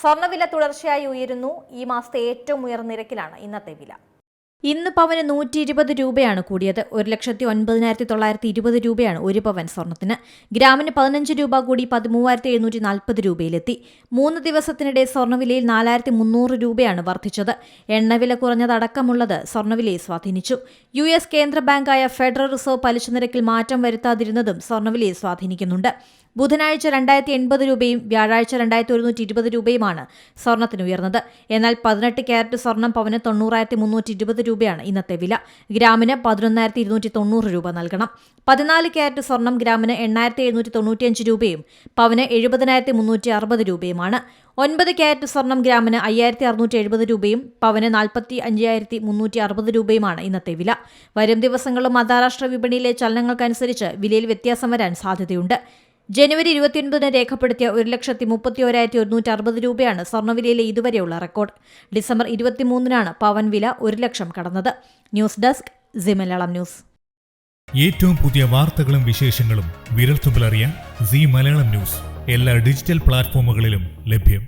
സ്വർണ്ണവില തുടർച്ചയായി ഉയരുന്നു. ഈ മാസത്തെ ഏറ്റവും ഉയർന്ന നിരക്കിലാണ് ഇന്നത്തെ വില. ഇന്ന് പവന് 120 രൂപയാണ് കൂടിയത്. 1,09,920 രൂപയാണ് ഒരു പവൻ സ്വർണത്തിന്. ഗ്രാമിന് 15 രൂപ കൂടി 13,740 രൂപയിലെത്തി. 3 ദിവസത്തിനിടെ സ്വർണ്ണവിലയിൽ 4,300 രൂപയാണ് വർദ്ധിച്ചത്. എണ്ണവില കുറഞ്ഞതടക്കമുള്ളത് സ്വർണ്ണവിലയെ സ്വാധീനിച്ചു. US കേന്ദ്ര ബാങ്കായ ഫെഡറൽ റിസർവ് പലിശ നിരക്കിൽ മാറ്റം വരുത്താതിരുന്നതും സ്വർണ്ണവിലയെ സ്വാധീനിക്കുന്നുണ്ട്. ബുധനാഴ്ച 2,080 രൂപയും വ്യാഴാഴ്ച 2,120 രൂപയുമാണ് സ്വർണത്തിന് ഉയർന്നത്. എന്നാൽ 18 ക്യാരറ്റ് സ്വർണം പവന് 90,320 രൂപയാണ് ഇന്നത്തെ വില. ഗ്രാമിന് 11,290 രൂപ നൽകണം. 14 ക്യാരറ്റ് സ്വർണം ഗ്രാമിന് 8,795 രൂപയും പവന് 70,360 രൂപയുമാണ്. 9 ക്യാരറ്റ് സ്വർണം ഗ്രാമിന് 5,670 രൂപയും പവന് 45,360 രൂപയുമാണ് ഇന്നത്തെ വില. വരും ദിവസങ്ങളിലും അന്താരാഷ്ട്ര വിപണിയിലെ ചലനങ്ങൾക്കനുസരിച്ച് വിലയിൽ വ്യത്യാസം വരാൻ സാധ്യതയുണ്ട്. ജനുവരി 29 രേഖപ്പെടുത്തിയ 1,31,160 രൂപയാണ് സ്വർണ്ണവിലയിലെ ഇതുവരെയുള്ള റെക്കോർഡ്. ഡിസംബർ 23 പവൻ വില 1,00,000 കടന്നത്. News desk C Malayalam news. ഏറ്റവും പുതിയ വാർത്തകളും വിശേഷങ്ങളും വിരൽത്തുമ്പിലറിയാൻ സി മലയാളം ന്യൂസ് എല്ലാ ഡിജിറ്റൽ പ്ലാറ്റ്ഫോമുകളിലും ലഭ്യം.